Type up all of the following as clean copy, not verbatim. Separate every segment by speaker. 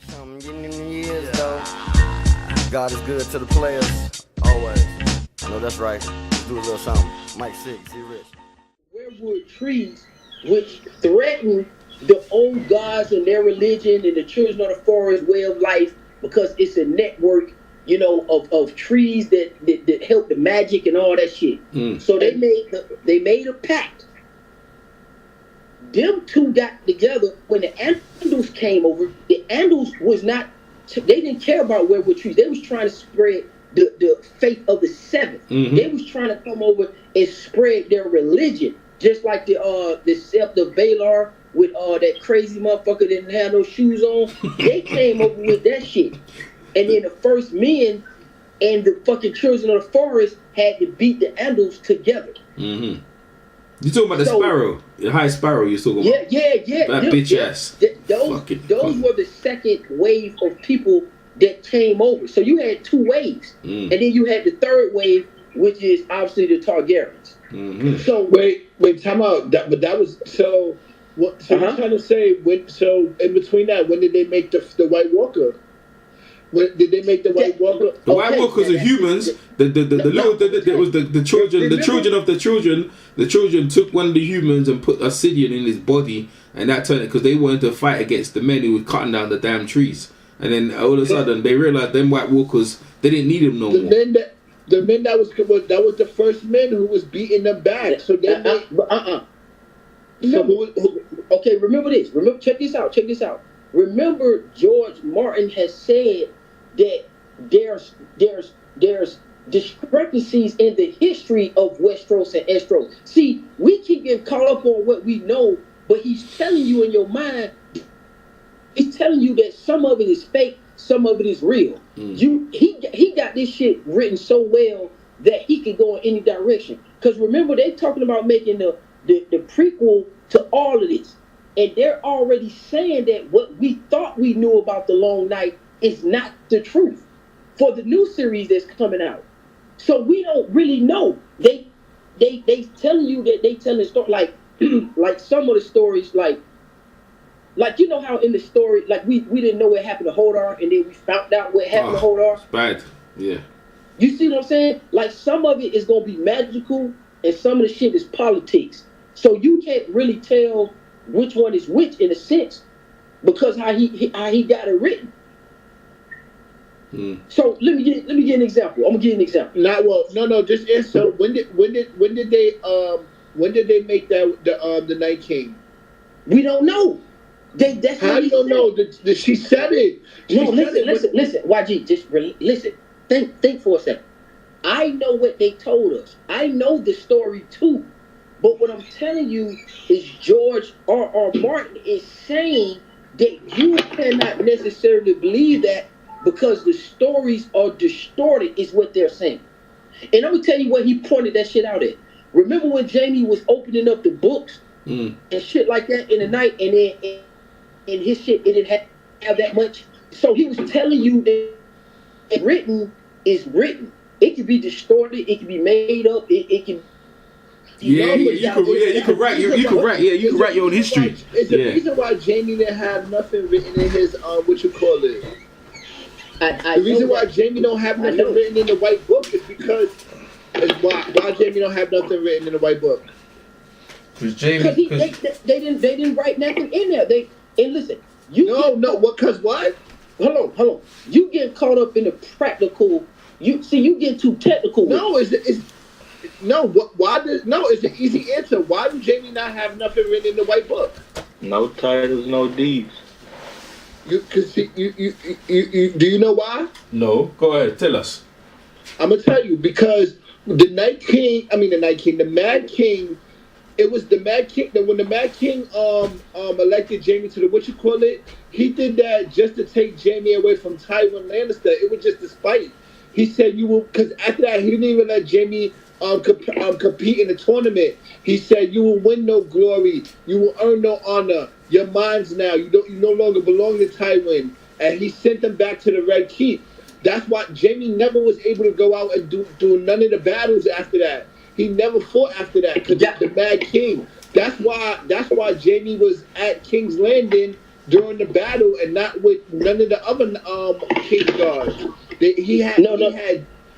Speaker 1: Something in the years though. God is good to the players, always. I know that's right. Let's do a little something. Mike 6, see Rich.
Speaker 2: Redwood trees, which threaten the old gods and their religion and the children of the forest way of life because it's a network, of trees that help the magic and all that shit. So they made a pact. Them two got together when the Andals came over. The Andals was not. They didn't care about redwood trees. They was trying to spread the faith of the seventh. They was trying to come over and spread their religion, just like the Sept of Balar with that crazy motherfucker that didn't have no shoes on. They came over with that shit, and then the first men and the fucking children of the forest had to beat the Andals together.
Speaker 3: You talking about the sparrow, the high sparrow? You talking about?
Speaker 2: Yeah.
Speaker 3: That bitch ass.
Speaker 2: Those were the second wave of people that came over. So you had two waves, and then you had the third wave, which is obviously the Targaryens.
Speaker 4: So wait, time out. That was so. What? So you're trying to say when? So in between that, when did they make the White Walker? When did they make the White Walker?
Speaker 3: The White Walkers are humans. The children took one of the humans and put obsidian in his body, and that turned it because they wanted to fight against the men who were cutting down the damn trees. And then all of a sudden they realized them White Walkers, they didn't need them no more.
Speaker 4: The men that was the first men who was beating them back. So they
Speaker 2: Okay, remember this. Check this out. Remember, George Martin has said that there's discrepancies in the history of Westeros and Essos. See, we keep getting caught up on what we know, but he's telling you in your mind, he's telling you that some of it is fake, some of it is real. He got this shit written so well that he can go in any direction. Because remember, they talking about making the prequel to all of this. And they're already saying that what we thought we knew about the Long Night is not the truth for the new series that's coming out. So we don't really know. They telling you that they telling story like some of the stories like you know how in the story like we didn't know what happened to Hodor and then we found out what happened to Hodor.
Speaker 3: It's bad. Yeah.
Speaker 2: You see what I'm saying? Like some of it is gonna be magical and some of the shit is politics. So you can't really tell which one is which in a sense because how he got it written. So let me get an example. I'm gonna give you an example.
Speaker 4: No. Just answer. When did they make the Night King?
Speaker 2: We don't know. That's
Speaker 4: how you don't know? She said it.
Speaker 2: Listen. YG, just listen. Think for a second. I know what they told us. I know the story too. But what I'm telling you is George R.R. Martin is saying that you cannot necessarily believe that because the stories are distorted is what they're saying. And I'm going to tell you what he pointed that shit out at. Remember when Jamie was opening up the books and shit like that in the night and then in his shit it didn't have that much? So he was telling you that written is written. It can be distorted. It can be made up. It can...
Speaker 3: You can write your own history.
Speaker 4: It's the reason why Jamie didn't have nothing written in his what you call it. The reason why Jamie don't have nothing written in the White Book is because why Jamie don't have nothing written in the White Book.
Speaker 2: Because they didn't write nothing in there. Listen.
Speaker 4: Because what?
Speaker 2: Hold on. You get caught up in the practical. You get too technical.
Speaker 4: It's an easy answer. Why do Jamie not have nothing written in the White Book?
Speaker 5: No titles, no deeds.
Speaker 4: Do you know why?
Speaker 3: No, go ahead, tell us.
Speaker 4: I'm gonna tell you because the Mad King. It was the Mad King that when the Mad King elected Jamie to the he did that just to take Jamie away from Tywin Lannister. It was just a spite. He said you will because after that he didn't even let Jamie compete in the tournament. He said you will win no glory, you will earn no honor. You're mine now. You no longer belong to Tywin. And he sent them back to the Red Keep. That's why Jamie never was able to go out and do none of the battles after that. He never fought after that because the Mad King. That's why Jamie was at King's Landing during the battle, and not with none of the other King guards. He had
Speaker 2: No, no,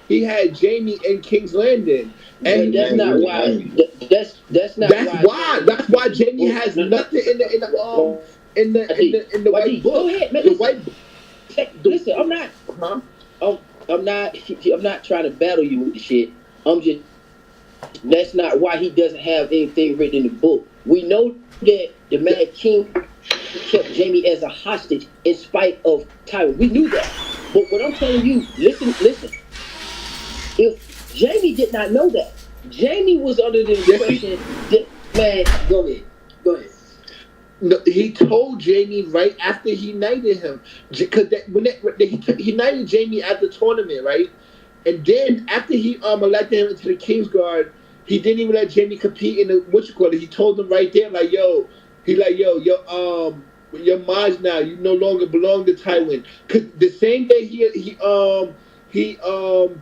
Speaker 4: he had Jamie in King's Landing, and
Speaker 2: that's
Speaker 5: Man,
Speaker 2: not
Speaker 5: you
Speaker 2: why.
Speaker 5: lying.
Speaker 2: That's not why.
Speaker 4: that's why Jamie
Speaker 2: Well,
Speaker 4: has
Speaker 2: no,
Speaker 4: nothing in the white
Speaker 2: YG, go
Speaker 4: book.
Speaker 2: ahead, man.
Speaker 4: The
Speaker 2: Listen,
Speaker 4: white the
Speaker 2: listen. I'm not.
Speaker 4: huh?
Speaker 2: I'm, I'm not. I'm not trying to battle you with the shit. I'm just. That's not why he doesn't have anything written in the book. We know that the Mad King kept Jamie as a hostage in spite of Tywin. We knew that. But what I'm telling you, listen. If Jamie did not know that, Jamie was under the
Speaker 4: Yes,
Speaker 2: impression that, man, go ahead.
Speaker 4: no, he told Jamie right after he knighted him, because he knighted Jamie at the tournament, right? And then after he elected him into the King's Guard, he didn't even let Jamie compete in the what you call it. He told him right there, like, you're mine now. You no longer belong to Tywin. Cause the same day he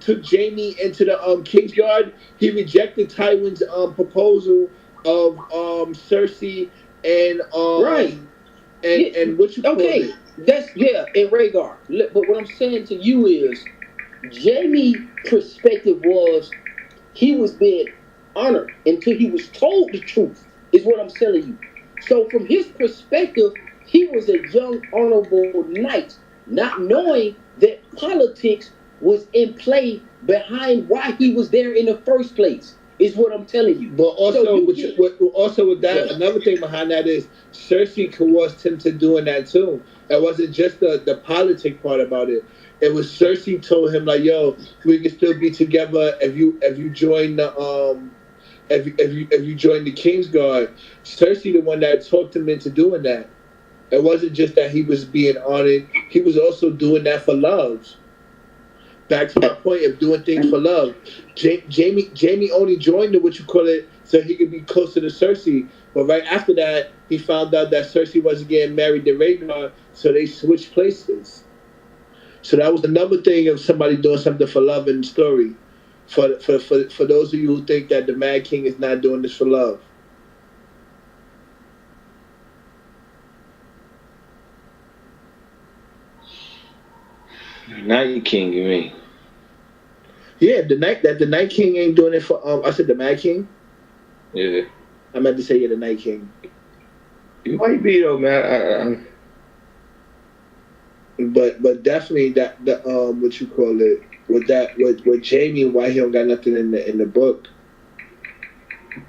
Speaker 4: took Jamie into the King's Guard, he rejected Tywin's proposal of Cersei and
Speaker 2: Right. Yeah,
Speaker 4: and what you call
Speaker 2: okay.
Speaker 4: it.
Speaker 2: That's yeah, in Rhaegar. But what I'm saying to you is Jamie' perspective was he was being honored until he was told the truth, is what I'm telling you. So, from his perspective, he was a young, honorable knight, not knowing that politics was in play behind why he was there in the first place, is what I'm telling you.
Speaker 4: But
Speaker 2: So,
Speaker 4: also,
Speaker 2: you get.
Speaker 4: also with that,
Speaker 2: Go
Speaker 4: another thing behind that is Cersei coerced him to doing that too. It wasn't just the politic part about it. It was Cersei told him like, "Yo, we can still be together if you join the if you join the King's Guard." Cersei, the one that talked him into doing that. It wasn't just that he was being honored; he was also doing that for love. Back to my point of doing things for love. Jamie only joined the what you call it so he could be closer to Cersei. But right after that, he found out that Cersei wasn't getting married to Rhaegar, so they switched places. So that was another thing of somebody doing something for love in the story. For those of you who think that the Mad King is not doing this for love.
Speaker 5: Night King, you mean?
Speaker 4: Yeah, the Night King ain't doing it for I said the Mad King.
Speaker 5: Yeah.
Speaker 4: I meant to say yeah, the Night King.
Speaker 5: You might be though, man.
Speaker 4: But definitely that the what you call it with Jamie and why he don't got nothing in the book.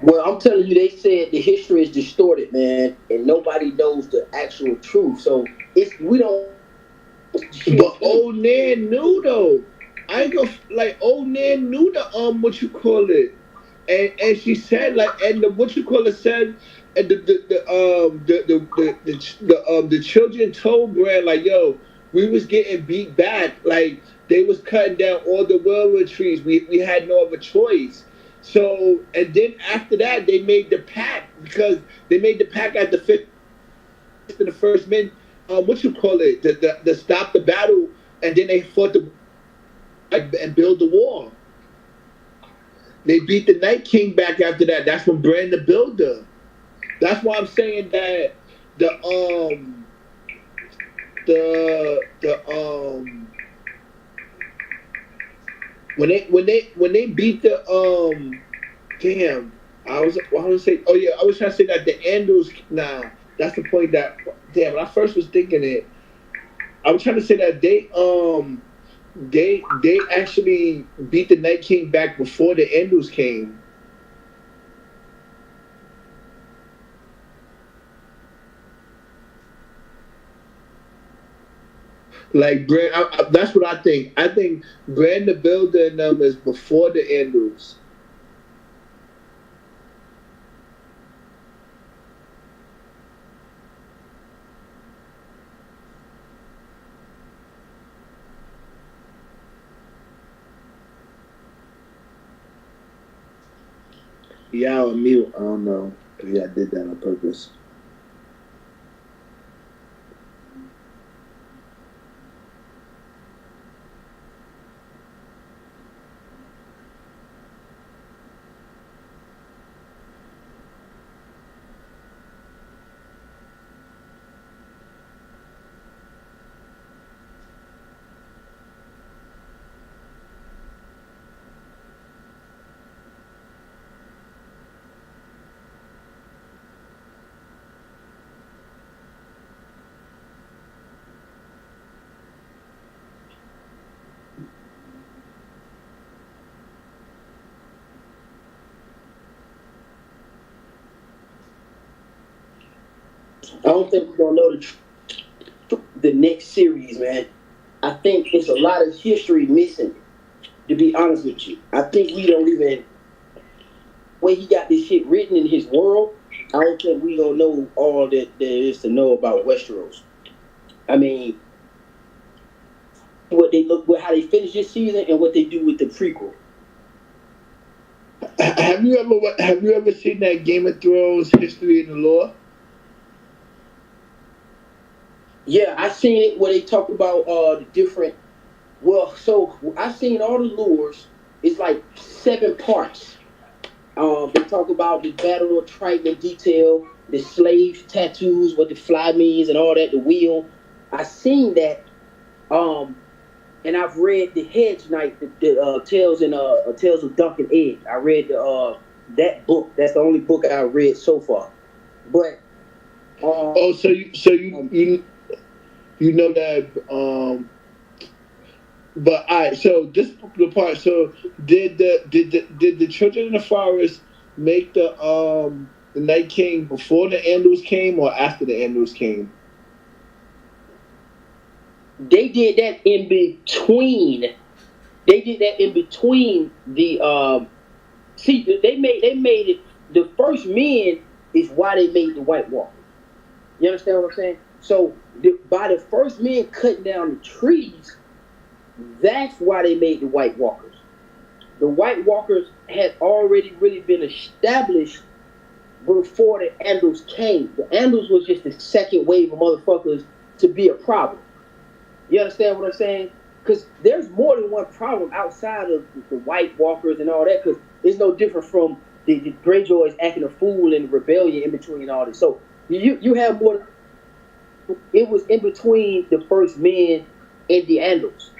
Speaker 2: Well, I'm telling you, they said the history is distorted, man, and nobody knows the actual truth. So it's we don't.
Speaker 4: But old Nan knew though. I ain't gonna like old Nan knew the what you call it, and she said like and the what you call it said and the children told Bran like yo we was getting beat back like they was cutting down all the railroad trees we had no other choice. So and then after that they made the pact because they made the pact at the fifth and the first men what you call it the stop the battle and then they fought the and build the wall. They beat the Night King back after that. That's from Bran the Builder. That's why I'm saying that the when they beat the damn I was say oh yeah I was trying to say that the Andals that's the point that damn when I first was thinking it I was trying to say that they actually beat the Night King back before the Andals came. Like Brand, that's what I think. I think Brand the Builder and them is before the Andals. Yeah, or mute. I don't know. Yeah, I did that on purpose.
Speaker 2: I don't think we're gonna know the next series, man. I think it's a lot of history missing. To be honest with you, I think we don't even when he got this shit written in his world. I don't think we gonna know all that there is to know about Westeros. I mean, what they look, how they finish this season, and what they do with the prequel.
Speaker 4: Have you ever seen that Game of Thrones History in the Law?
Speaker 2: Yeah, I seen it where they talk about the different. Well, so I seen all the lures. It's like 7 parts. They talk about the Battle of Triton in detail, the slave tattoos, what the fly means, and all that. The wheel. I seen that. And I've read the Hedge Knight, the Tales of Duncan Egg. I read that book. That's the only book I read so far. But
Speaker 4: You know that. But all right. So this the part. So did the Children of the Forest make the Night King before the Andals came or after the Andals came?
Speaker 2: they did that in between. They did that in between the. See, they made it. The first men is why they made the White Walker. You understand what I'm saying? So by the first men cutting down the trees, that's why they made the White Walkers. The White Walkers had already really been established before the Andals came. The Andals was just the second wave of motherfuckers to be a problem. You understand what I'm saying? Because there's more than one problem outside of the White Walkers and all that. Because it's no different from the Greyjoys acting a fool and rebellion in between all this. So you have more. It was in between the first men and the Andals.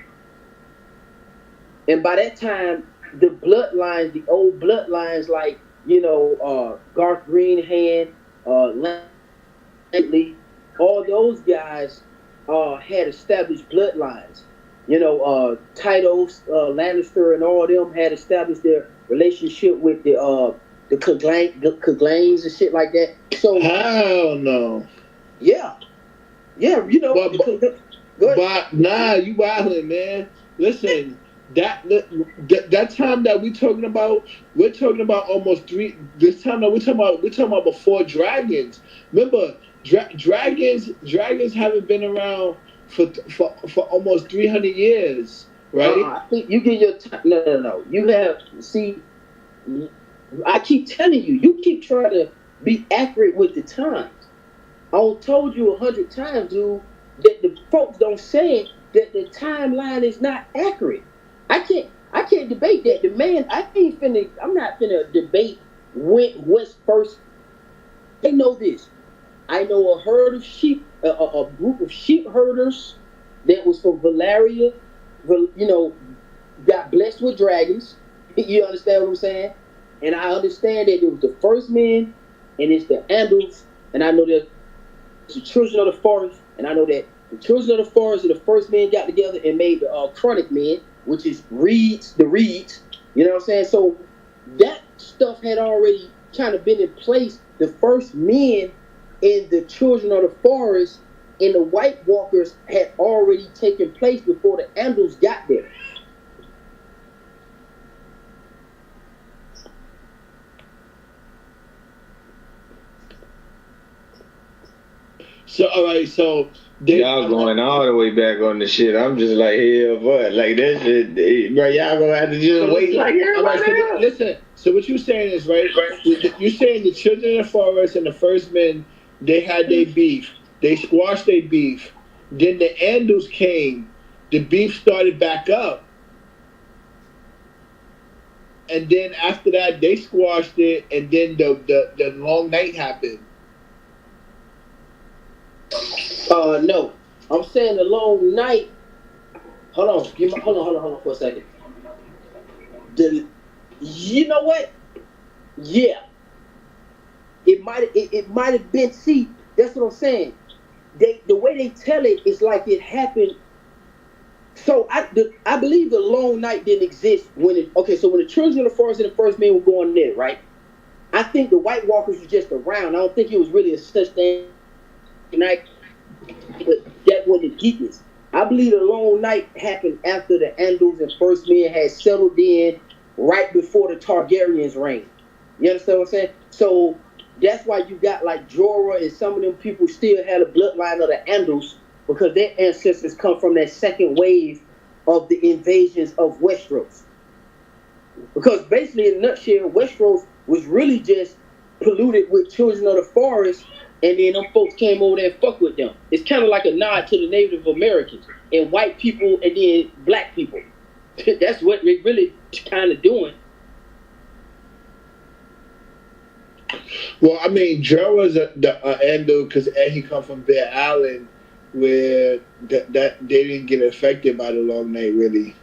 Speaker 2: And by that time, the bloodlines, the old bloodlines, like, Garth Greenhand, Langley, all those guys had established bloodlines. Tytos, Lannister, and all of them had established their relationship with the Cleglanes and shit like that. So
Speaker 4: hell no.
Speaker 2: Yeah,
Speaker 4: But nah, you wildin', man. Listen, that time that we're talking about almost three. This time that we're talking about before dragons. Remember, dragons haven't been around for almost 300 years, right?
Speaker 2: I think you get your time. No. You have I keep telling you, you keep trying to be accurate with the times. I told you 100 times, dude, that the folks don't say it, that the timeline is not accurate. I can't debate that. I'm not finna debate what's first. I know this. I know a herd of sheep, a group of sheep herders that was from Valeria, got blessed with dragons. You understand what I'm saying? And I understand that it was the first men, and it's the Andals, and I know that the Children of the Forest, and I know that the Children of the Forest and the first men got together and made the Chronic Men, which is the Reeds. You know what I'm saying? So that stuff had already kind of been in place. The first men in the Children of the Forest and the White Walkers had already taken place before the Andals got there.
Speaker 4: So all right, so
Speaker 5: y'all going all the way back on the shit. I'm just like, hell, what? Like that shit, bro. Y'all gonna have to just wait like everybody else.
Speaker 4: Listen. So what you're saying is right. You're saying the Children of the Forest and the first men, they had their beef. They squashed their beef. Then the Andals came. The beef started back up. And then after that, they squashed it. And then the long night happened.
Speaker 2: No. I'm saying the long night. Hold on for a second. You know what? Yeah. It might have been. See, that's what I'm saying. The way they tell it is like it happened. So I believe the long night didn't exist when so when the Children of the Forest and the first men were going there, right? I think the White Walkers was just around. I don't think it was really a such thing night, but that wasn't the geekness. I believe the long night happened after the Andals and First Men had settled in right before the Targaryens' reign. You understand what I'm saying? So that's why you got like Jorah and some of them people still had a bloodline of the Andals because their ancestors come from that second wave of the invasions of Westeros. Because basically, in a nutshell, Westeros was really just polluted with children of the forest, and then them folks came over there and fucked with them. It's kind of like a nod to the Native Americans and white people and then black people. That's what they really kind of doing.
Speaker 4: Well, I mean, Joe was the Endo because he come from Bear Island, where that they didn't get affected by the long night really.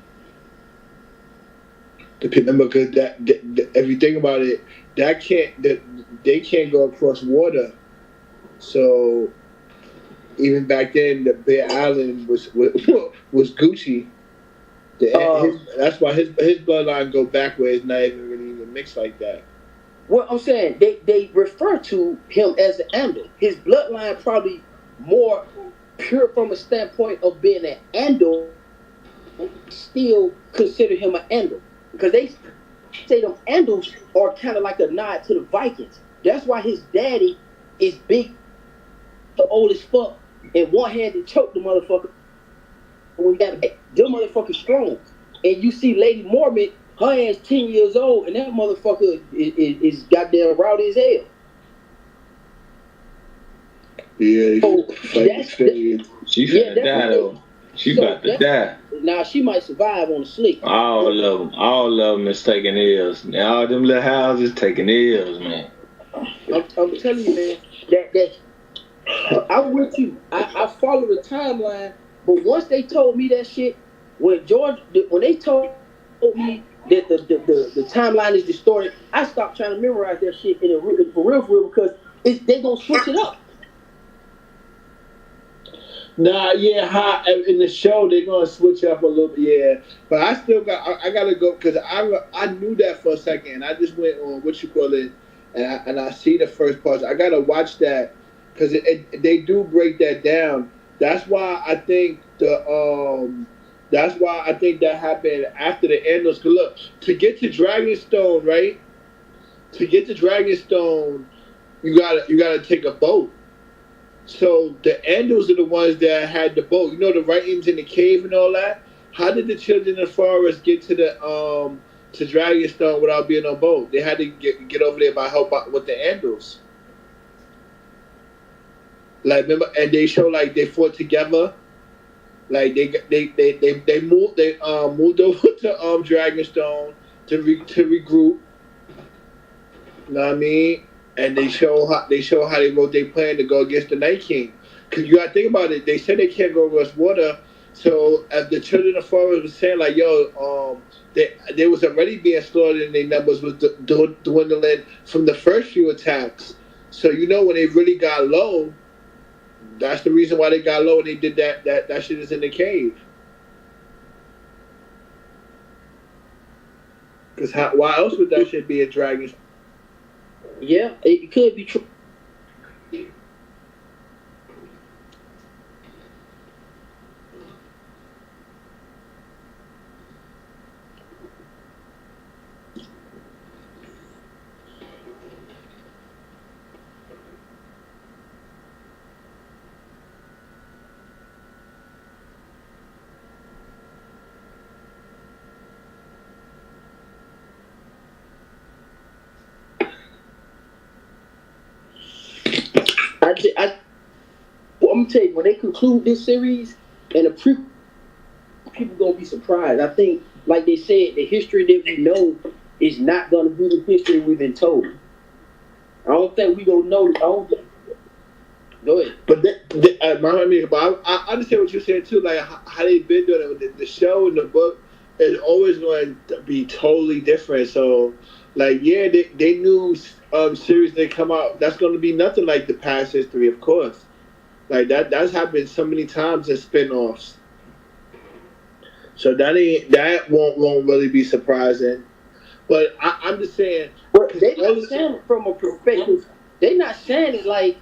Speaker 4: Because if you think about it, they can't go across water. So even back then, the Bear Island was Gucci. That's why his bloodline go back where it's not even mixed like that.
Speaker 2: What I'm saying, they refer to him as an Andal. His bloodline probably more pure from a standpoint of being an Andal, still consider him an Andal. Because they say them Andals are kind of like a nod to the Vikings. That's why his daddy is big, the old as fuck, and one hand to choke the motherfucker. When them motherfuckers strong. And you see Lady Mormont, her ass 10 years old, and that motherfucker is goddamn rowdy as hell.
Speaker 5: Yeah, she finna die though. She about to die.
Speaker 2: Now she might survive on the sleep.
Speaker 5: All of them is taking L's. All them little houses taking L's, man.
Speaker 2: I'm telling you, man, that I'm with you. I follow the timeline, but once they told me that shit, when they told me that the timeline is distorted, I stopped trying to memorize that shit for real because they gonna switch it up.
Speaker 4: Nah, yeah, in the show they're gonna switch up a little bit, yeah. But I still I gotta go because I knew that for a second. And I just went on and I see the first part. I gotta watch that because they do break that down. That's why I think that happened after the Andals. Cause look, to get to Dragonstone, right? To get to Dragonstone, you gotta take a boat. So the Andals are the ones that had the boat. You know, the writings in the cave and all that. How did the children of the forest get to the to Dragonstone without being on a boat? They had to get over there by help out with the Andals. Like, remember, and they show like they fought together. Like they moved over to Dragonstone to regroup. You know what I mean? And they show how they wrote their plan to go against the Night King. Cause you gotta think about it. They said they can't go across water. So as the children of the forest was saying, like, yo, they was already being slaughtered, and their numbers was dwindling from the first few attacks. So you know when they really got low, that's the reason why they got low, and they did that shit is in the cave. Cause why else would that shit be a dragon?
Speaker 2: Yeah, it could be true. I'm gonna tell you, when they conclude this series and the prequel, people gonna be surprised. I think, like they said, the history that we know is not gonna be the history we've been told. I don't think we gonna know. Go ahead.
Speaker 4: But I understand what you're saying too. Like how they've been doing it. The show and the book is always going to be totally different. So, like, yeah, they knew series that come out that's going to be nothing like the past history, of course. Like that's happened so many times in spin-offs. So that won't really be surprising. But I'm just saying.
Speaker 2: But they not saying it from a perspective. They not saying it like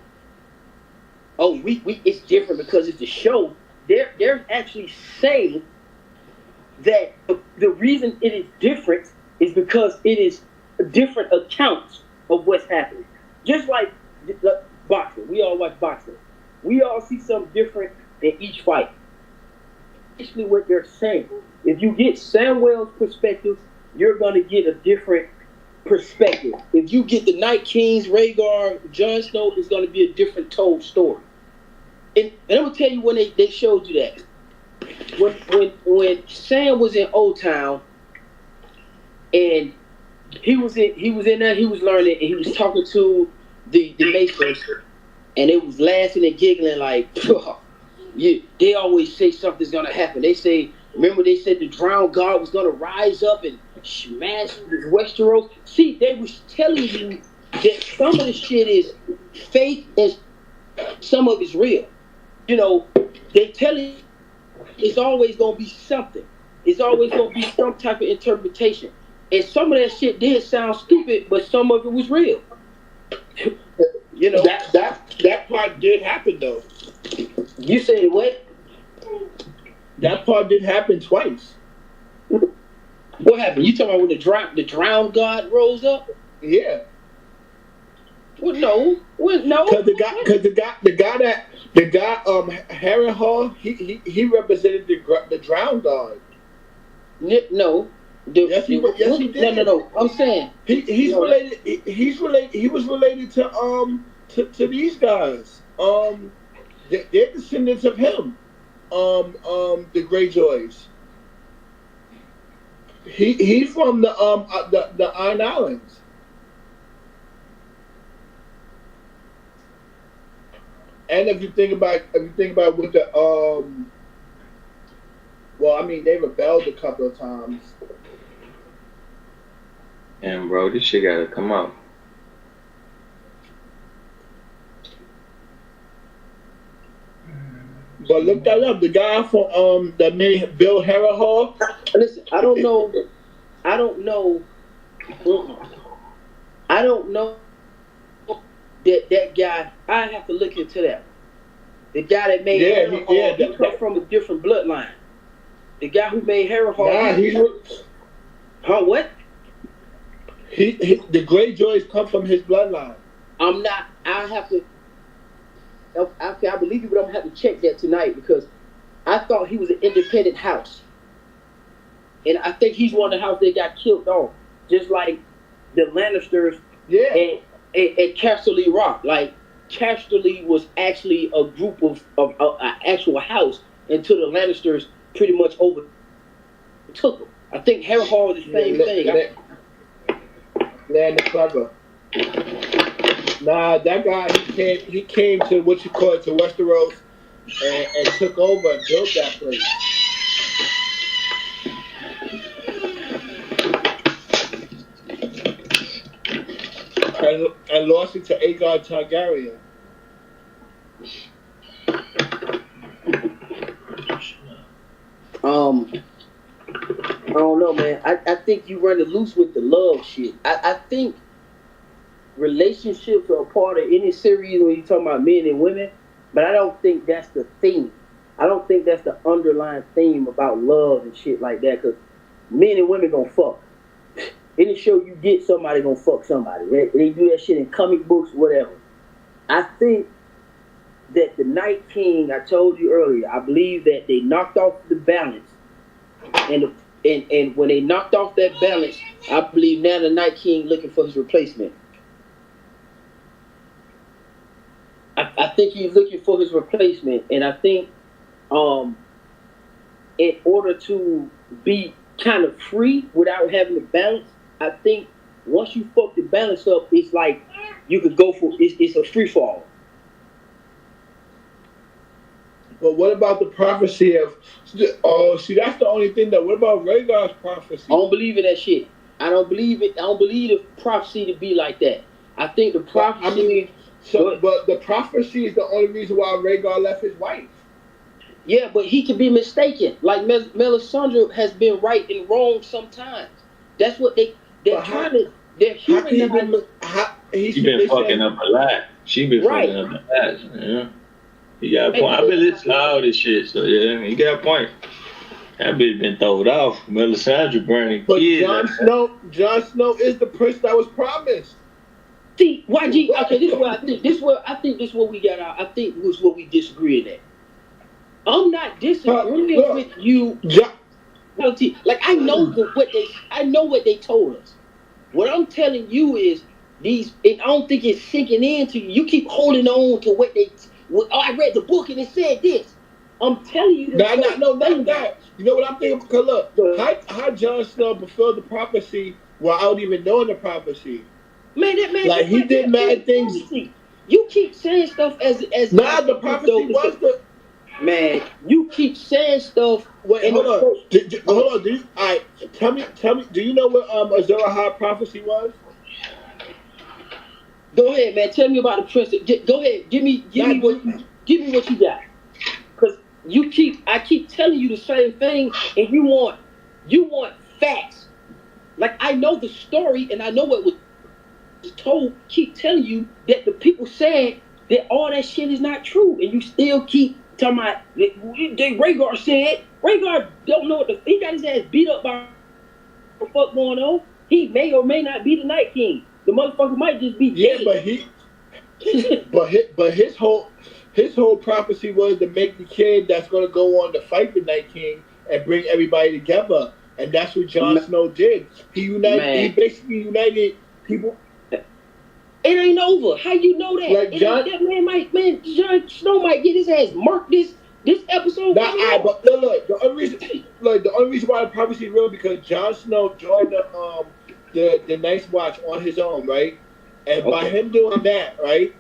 Speaker 2: oh, we it's different because it's the show. They're actually saying that the reason it is different is because it is different accounts of what's happening. Just like the boxing, we all watch boxing. We all see something different in each fight. Basically, what they're saying, if you get Samuel's perspective, you're gonna get a different perspective. If you get the Night Kings, Rhaegar, Jon Snow, it's gonna be a different told story. And I'm gonna tell you when they showed you that. When Sam was in Old Town and he was in there, he was learning and he was talking to the Masons and they was laughing and giggling like yeah, they always say something's gonna happen. They say, remember they said the drowned god was gonna rise up and smash Westeros? See, they was telling you that some of the shit is fake and some of it's real. You know, they telling you it's always gonna be something. It's always gonna be some type of interpretation. And some of that shit did sound stupid, but some of it was real. You know,
Speaker 4: that part did happen though.
Speaker 2: You said what?
Speaker 4: That part did happen twice.
Speaker 2: What happened? You talking about when the drowned god rose up?
Speaker 4: Yeah.
Speaker 2: Well, no.
Speaker 4: Because the guy Harry Hall, he represented the drowned god.
Speaker 2: No.
Speaker 4: Yes, he did.
Speaker 2: No. I'm saying
Speaker 4: he was related to these guys. They're descendants of him. The Greyjoys. He's from the Iron Islands. And if you think about with the well, I mean, they rebelled a couple of times.
Speaker 5: And bro, this shit gotta come out.
Speaker 4: But look that up. The guy from that made Bill Harrahall.
Speaker 2: Listen, I don't know that guy. I have to look into that. The guy that made Harrahall, he come from a different bloodline. The guy who made Harrahall, what?
Speaker 4: The Greyjoys come from his bloodline.
Speaker 2: I'm not. I have to. I believe you, but I'm gonna have to check that tonight because I thought he was an independent house, and I think he's one of the house that got killed off, just like the Lannisters.
Speaker 4: Yeah.
Speaker 2: At Casterly Rock, like Casterly was actually a group of an actual house until the Lannisters pretty much overtook them. I think Harrahall is the same thing.
Speaker 4: Land the Clever. Nah, that guy he came to what you call it, to Westeros and took over and built that place. And lost it to Aegon Targaryen.
Speaker 2: I don't know, man. I think you run it loose with the love shit. I think relationships are a part of any series when you're talking about men and women, but I don't think that's the theme. I don't think that's the underlying theme about love and shit like that, because men and women gonna fuck. Any show you get, somebody gonna fuck somebody. They do that shit in comic books, whatever. I think that the Night King, I told you earlier, I believe that they knocked off the balance. And when they knocked off that balance, I believe now the Night King looking for his replacement. I think he's looking for his replacement, and I think in order to be kind of free without having the balance, I think once you fuck the balance up, it's like you could go for it's a free fall.
Speaker 4: But what about the prophecy of? Oh, see, that's the only thing. That what about Rhaegar's prophecy?
Speaker 2: I don't believe in that shit. I don't believe it. I don't believe the prophecy to be like that. I think the prophecy.
Speaker 4: But the prophecy is the only reason why Rhaegar left his wife.
Speaker 2: Yeah, but he could be mistaken. Like Melisandre has been right and wrong sometimes. That's what they're trying to. They're humanizing.
Speaker 5: She been fucking up a lot. She been fucking up a lot. Yeah. He got a point. I've been listening to all this shit, so yeah, he got a point. That bitch been thrown off. Melisandre burning
Speaker 4: But
Speaker 5: kids.
Speaker 4: Jon Snow is the prince that was promised.
Speaker 2: See, YG. Okay, this is what I think. This is what we got out. I think this is what we disagree at. I'm not disagreeing with you. Like I know what they told us. What I'm telling you is these. And I don't think it's sinking into you. You keep holding on to what they. I read the book and it said this. I'm telling you.
Speaker 4: Not that. You know what I'm thinking? Because look, how Jon Snow fulfilled the prophecy without even knowing the prophecy.
Speaker 2: Man, that man.
Speaker 4: Like he did mad things.
Speaker 2: Prophecy. You keep saying stuff as.
Speaker 4: Nah, the prophecy was the.
Speaker 2: Man, you keep saying stuff.
Speaker 4: Wait, hold on. Hold on. Tell me. Do you know what Azor Ahai prophecy was?
Speaker 2: Go ahead, man. Tell me about the prince. Go ahead. Give me what you got. Cause I keep telling you the same thing, and you want facts. Like I know the story, and I know what was told. Keep telling you that the people said that all that shit is not true, and you still keep talking about Rhaegar said. Rhaegar don't know he got his ass beat up by what the fuck going on. He may or may not be the Night King. The motherfucker might just be dead.
Speaker 4: But his whole prophecy was to make the kid that's gonna go on to fight the Night King and bring everybody together, and that's what Jon Snow did. He basically united people.
Speaker 2: It ain't over. How you know that?
Speaker 4: Like Jon
Speaker 2: Snow might get his ass marked this episode.
Speaker 4: But look, the only reason why the prophecy is real because Jon Snow joined the Night's Watch on his own, right? And by him doing that, right,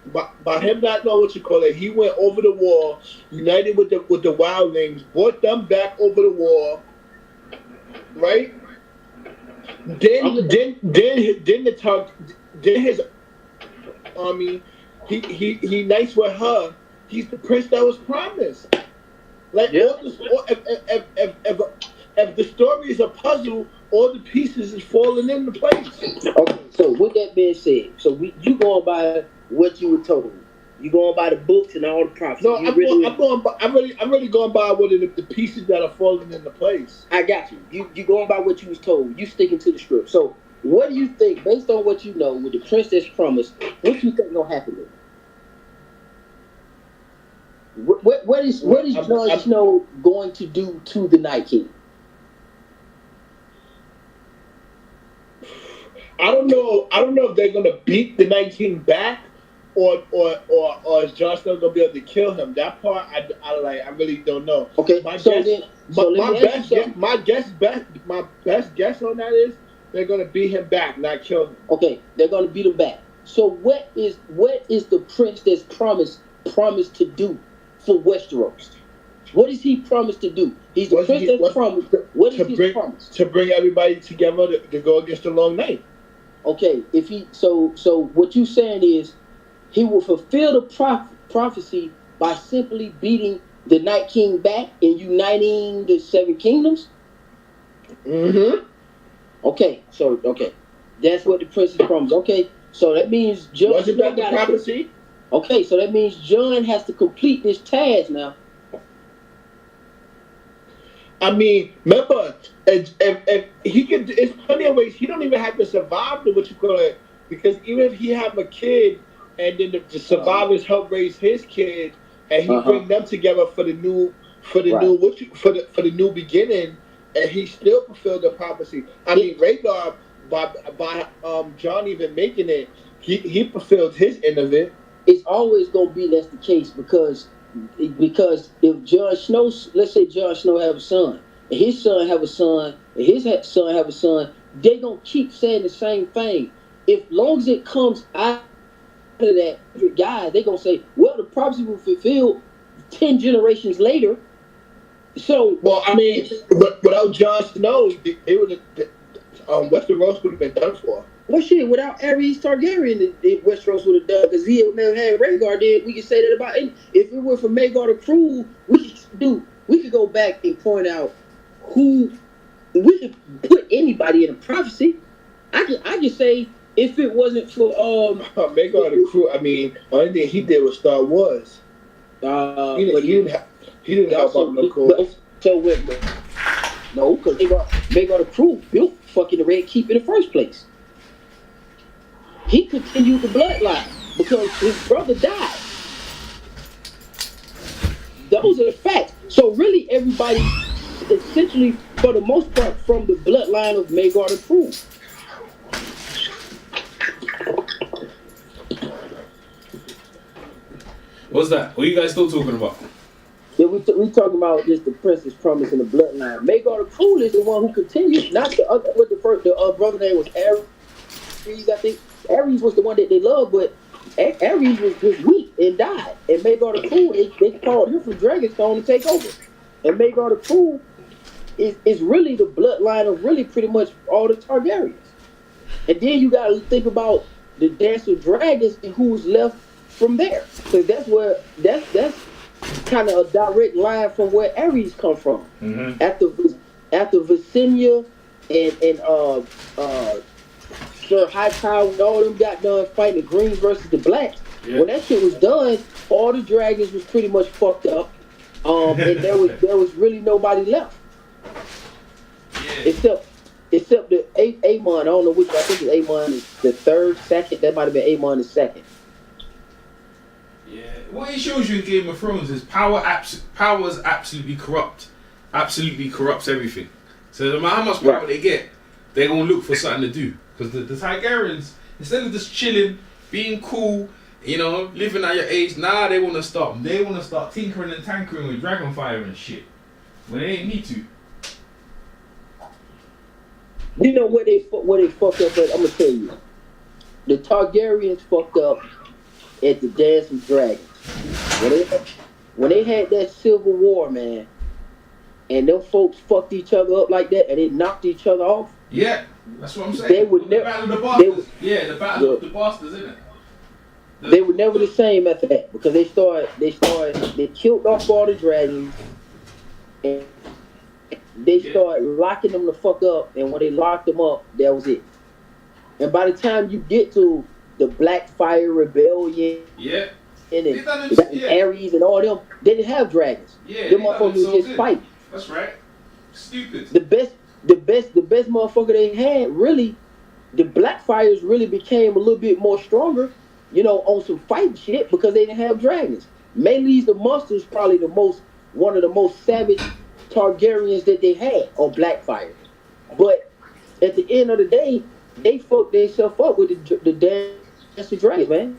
Speaker 4: by him not knowing what you call it, he went over the wall, united with the wildlings, brought them back over the wall, right? Then his army, he unites with her. He's the prince that was promised. Like if the story is a puzzle, all the pieces is falling into place.
Speaker 2: Okay, so with that being said, you going by what you were told. You going by the books and all the prophecies.
Speaker 4: No, I'm really going by what the pieces that are falling into place.
Speaker 2: I got you. You going by what you was told. You sticking to the script. So what do you think, based on what you know, with the princess promise, what you think gonna happen there? What is Jon Snow going to do to the Night King?
Speaker 4: I don't know if they're gonna beat the Night King back, or is Jon Snow gonna be able to kill him? That part I really don't know.
Speaker 2: Okay, my
Speaker 4: best guess on that is they're gonna beat him back, not kill him.
Speaker 2: Okay, they're gonna beat him back. So what is the prince that's promised to do for Westeros? What is he promised to do? He's the prince that's promised. What is his promise?
Speaker 4: To bring everybody together to go against the Long Night.
Speaker 2: Okay, so what you saying is he will fulfill the prophecy by simply beating the Night King back and uniting the Seven Kingdoms?
Speaker 4: Mm-hmm.
Speaker 2: Okay, that's what the prince is promised. Okay, so that means Jon.
Speaker 4: Wasn't that the prophecy?
Speaker 2: Okay, so that means Jon has to complete this task now.
Speaker 4: I mean, remember, if he could, there's plenty of ways. He don't even have to survive the what you call it, because even if he have a kid, and then the survivors help raise his kid, and he bring them together for the new new beginning, and he still fulfilled the prophecy. I mean, Rhaegar by Jon even making it, he fulfilled his end of it.
Speaker 2: It's always gonna be that's the case because if Jon Snow, let's say Jon Snow have a son, and his son have a son, and his son have a son, they gonna keep saying the same thing. If long as it comes out of that guy, they gonna say, well, the prophecy will fulfill 10 generations later. So,
Speaker 4: well, I mean, without Jon Snow, Westeros would have been done for.
Speaker 2: Well, shit, without Aerys Targaryen, Westeros would have done, because he never had Rhaegar. Then we could say that about it. If it were for Maegor the Cruel, we could go back and point out who we could put anybody in a prophecy. I just say if it wasn't for
Speaker 4: Maegor the Cruel, I mean, only thing he did was Star Wars. He didn't help out no cause.
Speaker 2: So with no, because they got a crew built fucking the Red Keep in the first place. He continued the bloodline because his brother died. Those are the facts. So really, everybody, essentially, for the most part, from the bloodline of Maegard and Crew.
Speaker 3: What's that? What are you guys still talking about?
Speaker 2: Yeah, we talking about just the Princess Promise and the bloodline. Maegard and Crew is the one who continued, not the other. What the brother name was Ares, I think. Ares was the one that they loved, but Ares was weak and died. And Maegard and Crew, they called him from Dragonstone to take over. And Maegard and Crew is really the bloodline of really pretty much all the Targaryens. And then you gotta think about the Dance of Dragons and who's left from there. Because that's kind of a direct line from where Ares come from. Mm-hmm. After Visenya and Sir Hightower and all them got done fighting the Greens versus the Blacks. Yeah. When that shit was done, all the dragons was pretty much fucked up. And there was really nobody left. Yeah. Except the Aemon. I don't know which one. I think Aemon is the third, second. That might have been Aemon the second.
Speaker 3: Yeah. What it shows you in Game of Thrones is power is absolutely corrupt. Absolutely corrupts everything. So no matter how much power they get, they're gonna look for something to do. Because the Targaryens, instead of just chilling, being cool, living at your age, they want to start. They want to start tinkering and tankering with dragonfire and shit when they ain't need to.
Speaker 2: You know where they fucked up at? I'm gonna tell you. The Targaryens fucked up at the Dance of Dragons. When they had that civil war, man, and them folks fucked each other up like that, and they knocked each other off.
Speaker 3: Yeah, that's what I'm saying.
Speaker 2: They would never.
Speaker 3: The Battle of the Bastards. The Battle of the Bastards, isn't it?
Speaker 2: They were never the same after that because they killed off all the dragons, and they started locking them the fuck up. And when they locked them up, that was it. And by the time you get to the Blackfire Rebellion, and Ares and all them, they didn't have dragons.
Speaker 3: Yeah,
Speaker 2: them motherfuckers was just fighting.
Speaker 3: That's right. Stupid.
Speaker 2: The best motherfucker they had, really, the Blackfires really became a little bit more stronger, on some fighting shit because they didn't have dragons. Melee's the Monster's probably one of the most savage Targaryens that they had on Blackfire. But at the end of the day, they fucked themselves up with the Dance of Dragons, man.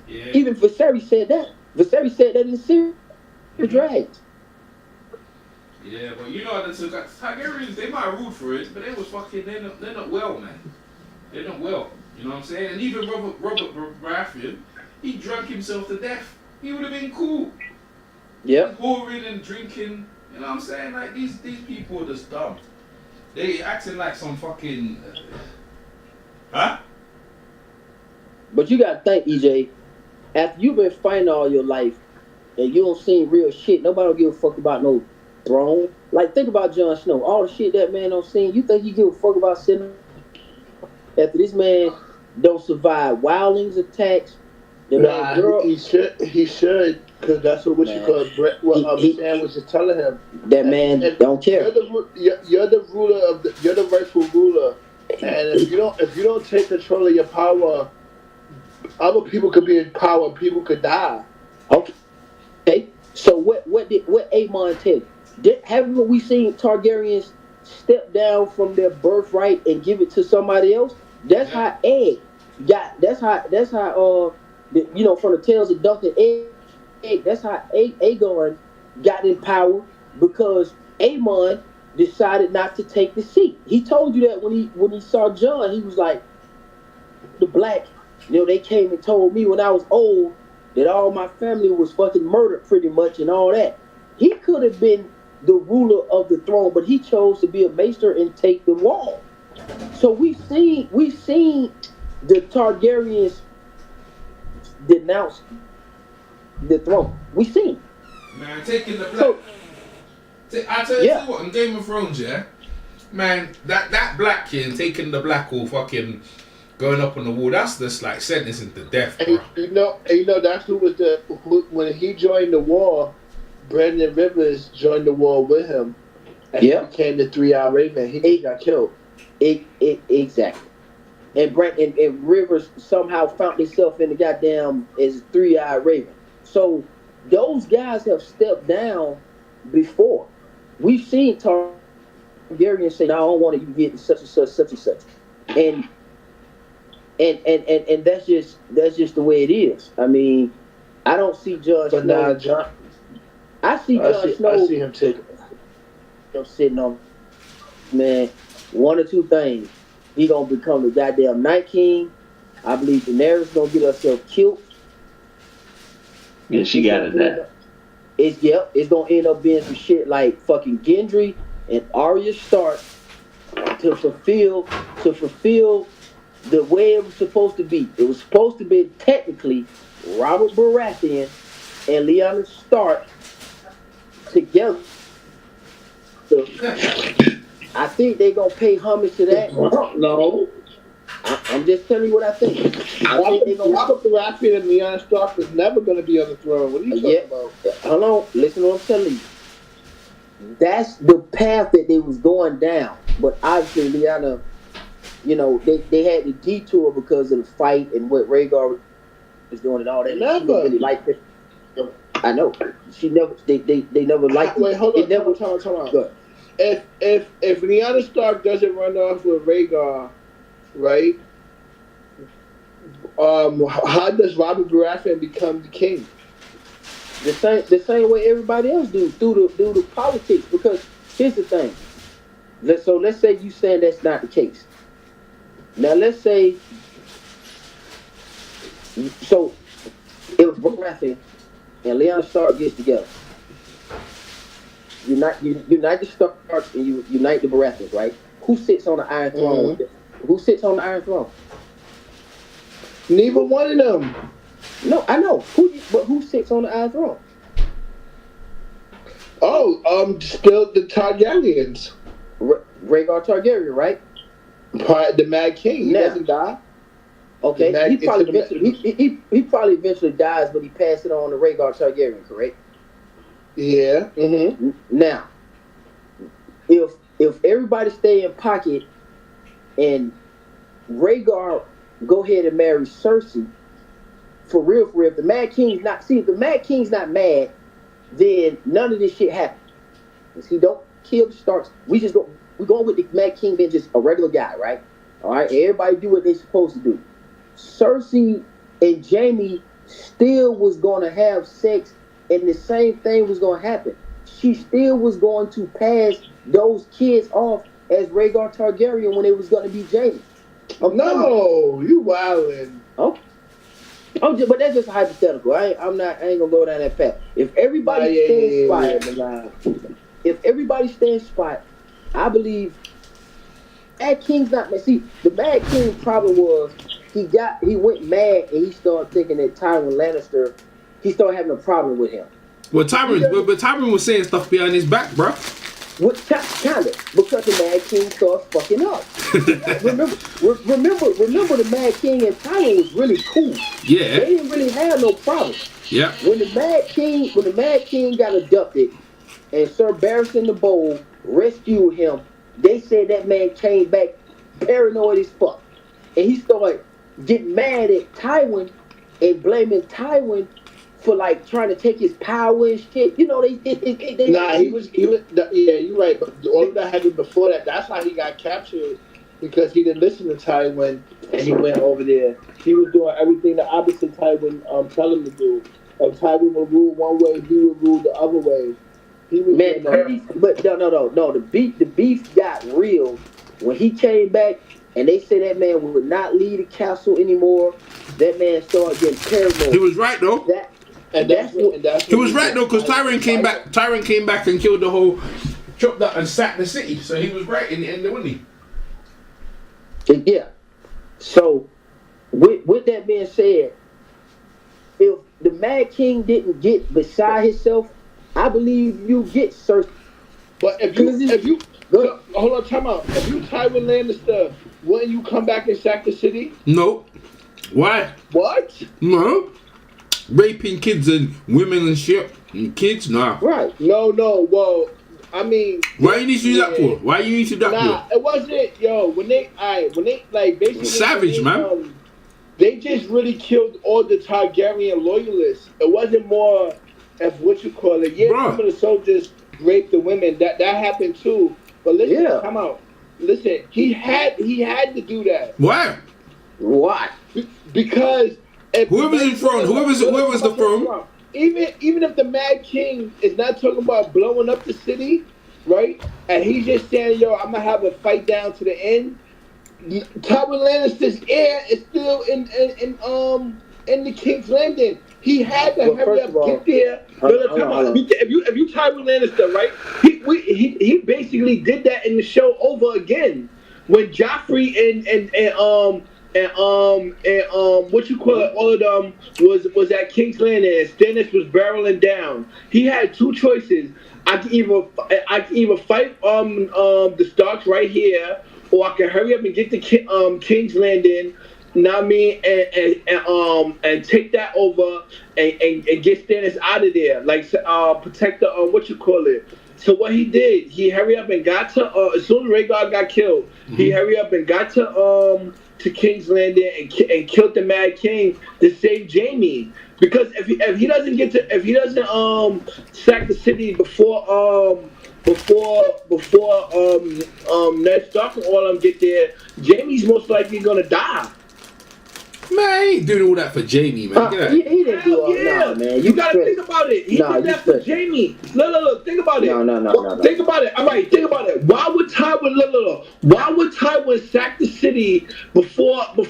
Speaker 2: Yeah. Even Viserys said that. Viserys said that in Series of Dragons.
Speaker 3: Yeah, but the Targaryens, they might root for it, but they was fucking, they're not well, man. They're not well. You know what I'm saying? And even Robert Baratheon, he drank himself to death. He would have been cool.
Speaker 2: Yeah.
Speaker 3: Whoring and drinking. You know what I'm saying? Like, these people are just dumb. They acting like some fucking... Huh?
Speaker 2: But you gotta think, EJ, after you've been fighting all your life, and you don't see real shit, nobody don't give a fuck about no throne. Like, think about Jon Snow. All the shit that man don't see, you think he give a fuck about sitting after this man don't survive wildlings attacks?
Speaker 4: He should, because that's what you call Sam was just telling him.
Speaker 2: That man don't care.
Speaker 4: You're the rightful ruler, and if you don't take control of your power, other people could be in power. People could die.
Speaker 2: Okay. So what Aemon tell you? Haven't we seen Targaryens step down from their birthright and give it to somebody else? That's how Egg got. That's how from the tales of Duncan Egg. That's how Aegon got in power because Aemon decided not to take the seat. He told you that when he saw Jon, he was like, the black. They came and told me when I was old that all my family was fucking murdered pretty much and all that. He could have been the ruler of the throne, but he chose to be a maester and take the wall. So we've seen the Targaryens denounce the throne. We've seen.
Speaker 3: Man, taking the black. I tell you what, in Game of Thrones, man, that black king taking the black will fucking going up on the wall. That's just like sentencing to death, bro.
Speaker 4: And you know that's who was when he joined the war. Brandon Rivers joined the war with him, and he became the 3-Eye Raven. He got killed.
Speaker 2: Exactly. And Rivers somehow found himself in the goddamn as 3-Eye Raven. So those guys have stepped down before. We've seen Targaryen say, "I don't want to get such and such," and that's just the way it is. I mean, I don't see Jon Snow. I see Jon Snow.
Speaker 4: I see him taking
Speaker 2: sitting on, man, one or two things. He gonna become the goddamn Night King. I believe Daenerys gonna get herself killed.
Speaker 5: Yeah, she got it now.
Speaker 2: It's gonna end up being some shit like fucking Gendry and Arya Stark to fulfill the way it was supposed to be. It was supposed to be technically Robert Baratheon and Lyanna Stark together. So, I think they gonna pay homage to that.
Speaker 4: No.
Speaker 2: I'm just telling you what I think.
Speaker 4: Robert Baratheon and Lyanna Stark was never going to be on the throne. What are you talking about?
Speaker 2: Hold on. Listen to what I'm telling you. That's the path that they was going down. But obviously, Lyanna, you know, they had the detour because of the fight and what Rhaegar was doing and all that.
Speaker 4: Never.
Speaker 2: She really liked it. I know. She never. They never liked it.
Speaker 4: Wait, hold on.
Speaker 2: Never.
Speaker 4: Time. If Lyanna Stark doesn't run off with Rhaegar, right? How does Robert Baratheon become the king?
Speaker 2: The same way everybody else do through the politics. Because here's the thing. Let's say you saying that's not the case. Now let's say so if Baratheon and Lyanna Stark gets together, unite the Starks and you unite the Baratheons, right? Who sits on the Iron Throne with them? Who sits on the Iron Throne?
Speaker 4: Neither one of them.
Speaker 2: No, I know. Who sits on the Iron Throne?
Speaker 4: Still the Targaryens.
Speaker 2: Rhaegar Targaryen, right?
Speaker 4: The Mad King. He doesn't die.
Speaker 2: Okay, he probably eventually dies, but he passed it on to Rhaegar Targaryen, correct?
Speaker 4: Yeah. Mm-hmm.
Speaker 2: Now, if everybody stay in pocket and Rhaegar go ahead and marry Cersei, for real, if the Mad King's not mad, then none of this shit happens. He don't kill the Starks. We're going with the Mad King being just a regular guy, right? All right, everybody do what they're supposed to do. Cersei and Jaime still was going to have sex, and the same thing was going to happen. She still was going to pass those kids off as Rhaegar Targaryen when it was going to be Jaime.
Speaker 4: No, you wildin'.
Speaker 2: Okay. But that's just hypothetical. I ain't gonna go down that path. If everybody stands spot, I believe Mad King's not mad. See, the Mad King problem was he went mad and he started thinking that Tywin Lannister, he started having a problem with him.
Speaker 3: Well, Tywin was saying stuff behind his back, bro.
Speaker 2: Kind of, because the Mad King started fucking up. remember the Mad King and Tywin was really cool.
Speaker 3: Yeah.
Speaker 2: They didn't really have no problem.
Speaker 3: Yeah.
Speaker 2: When the Mad King got abducted and Sir Barristan the Bold rescued him, they said that man came back paranoid as fuck. And he started getting mad at Tywin and blaming Tywin for like trying to take his power and shit. You know, he was
Speaker 4: yeah, you're right. But all of that happened before that. That's how he got captured, because he didn't listen to Tywin and he went over there. He was doing everything the opposite Tywin tell him to do. If Tywin would rule one way, he would rule the other way. He was
Speaker 2: but no. The beef got real when he came back, and they said that man would not leave the castle anymore. That man started getting paranoid.
Speaker 3: He was right though. He was right though, because Tyrion came back and killed the whole, chopped up and sacked the city. So he was right in the end, wasn't he?
Speaker 2: Yeah. So, with that being said, if the Mad King didn't get beside himself, I believe you get Cersei
Speaker 4: But if you hold on, time out. If you Tywin Lannister, wouldn't you come back and sack the city?
Speaker 3: No. Why?
Speaker 4: What?
Speaker 3: No. Raping kids and women and shit. And kids? Nah.
Speaker 4: Right. No. Well, I mean.
Speaker 3: Why you need to do that for? Why you need to do that
Speaker 4: Nah,
Speaker 3: for?
Speaker 4: it wasn't. Yo, when they like basically
Speaker 3: Savage, man.
Speaker 4: They just really killed all the Targaryen loyalists. It wasn't more of what you call it. Yeah,
Speaker 3: Bruh.
Speaker 4: some of the soldiers raped the women. That happened too. But listen, come out. Listen, he had to do that.
Speaker 3: Why?
Speaker 2: Why?
Speaker 4: Because
Speaker 3: whoever's in front, whoever's the throne.
Speaker 4: Even if the Mad King is not talking about blowing up the city, right? And he's just saying, "Yo, I'm gonna have a fight down to the end." Tywin Lannister's heir is still in the King's Landing. He had to hurry up, get there. If you Tywin Lannister, right? He basically did that in the show over again when Joffrey and what you call it, all of them was at King's Landing and Stannis was barreling down. He had two choices. I can either fight the Starks right here, or I can hurry up and get to King's Landing. Know what I mean? And take that over and get Stannis out of there. Like protect the what you call it. So what he did, he hurry up and got to as soon as Rhaegar got killed, he hurry up and got to King's Landing and killed the Mad King to save Jaime. Because if he doesn't sack the city before Ned Stark and all of them get there, Jaime's most likely gonna die.
Speaker 3: Man, I ain't doing all that for Jaime, man.
Speaker 2: He didn't do all that, man.
Speaker 4: You gotta think about it. He did that for Jaime. Look, think about it.
Speaker 2: No.
Speaker 4: Think about it. All right, think about it. Why would Tywin Why would Tywin sack the city before the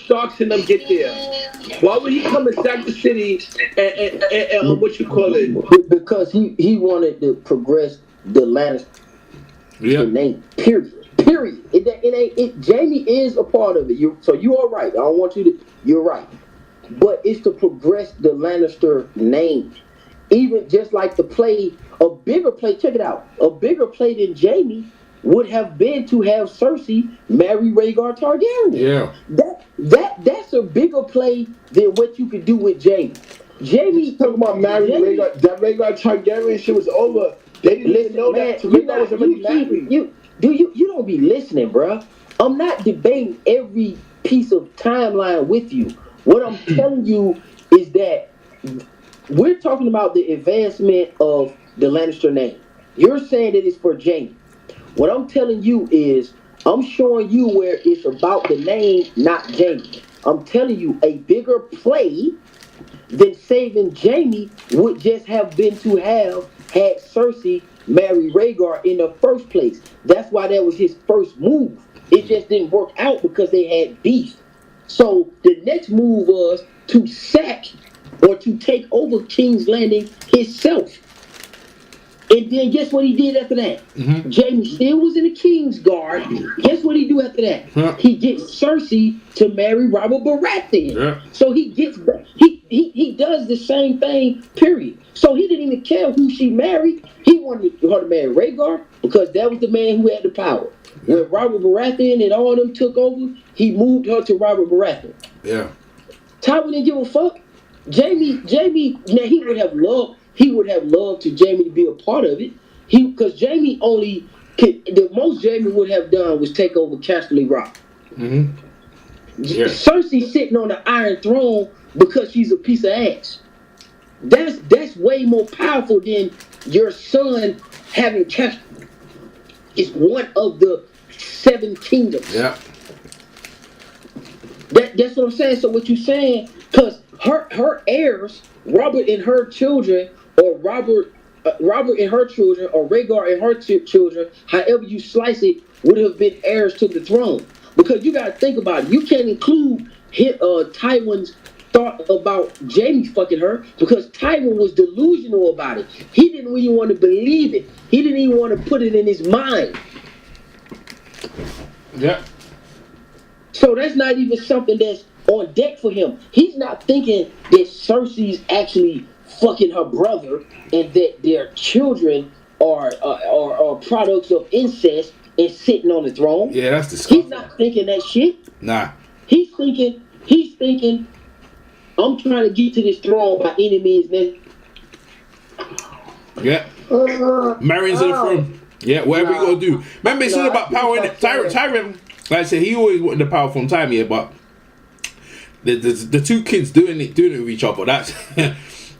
Speaker 4: Starks and them get there? Why would he come and sack the city and what you call it?
Speaker 2: Because he wanted to progress the Lannister name. Period. Jaime is a part of it. So you are right. I don't want you to. You're right. But it's to progress the Lannister name. Even just like the play, a bigger play. Check it out. A bigger play than Jaime would have been to have Cersei marry Rhaegar Targaryen.
Speaker 3: Yeah.
Speaker 2: That's a bigger play than what you could do with Jaime. Jaime
Speaker 4: talking about marrying Rhaegar. That Rhaegar Targaryen shit was over. They didn't even know that. Rhaegar was already married.
Speaker 2: You don't be listening, bruh. I'm not debating every piece of timeline with you. What I'm telling you is that we're talking about the advancement of the Lannister name. You're saying that it's for Jaime. What I'm telling you is I'm showing you where it's about the name, not Jaime. I'm telling you a bigger play than saving Jaime would just have been to have had Cersei marry Rhaegar in the first place. That's why that was his first move. It just didn't work out because they had beef. So the next move was to sack or to take over King's Landing himself. And then guess what he did after that? Jaime still was in the King's Guard. Guess what he do after that? He gets Cersei to marry Robert Baratheon.
Speaker 3: Yeah.
Speaker 2: So he gets he does the same thing, period. So he didn't even care who she married. He wanted her to marry Rhaegar because that was the man who had the power. When Robert Baratheon and all of them took over, he moved her to Robert Baratheon.
Speaker 3: Yeah.
Speaker 2: Tywin didn't give a fuck. Jaime, now he would have loved to Jaime to be a part of it. Because Jaime the most Jaime would have done was take over Casterly Rock.
Speaker 3: Yeah.
Speaker 2: Cersei sitting on the Iron Throne because she's a piece of ass. That's way more powerful than your son having Casterly. It's one of the 7 kingdoms.
Speaker 3: Yeah.
Speaker 2: That's what I'm saying. So what you saying? Because her heirs, Robert and her children, or Robert and her children, or Rhaegar and her children, however you slice it, would have been heirs to the throne. Because you got to think about it. You can't include Tywin's thought about Jaime fucking her because Tywin was delusional about it. He didn't even want to believe it. He didn't even want to put it in his mind.
Speaker 3: Yeah.
Speaker 2: So that's not even something that's on deck for him. He's not thinking that Cersei's actually fucking her brother, and that their children are products of incest and sitting on the throne.
Speaker 3: Yeah, that's disgusting.
Speaker 2: He's not thinking that shit.
Speaker 3: Nah.
Speaker 2: He's thinking, I'm trying to get to this throne by any means necessary.
Speaker 3: Yeah. Marrying to the throne. Yeah, whatever you gotta do. Remember, it's all about power in it. Tyrion, like I said, he always wanted the power from time here, but the two kids doing it with each other. That's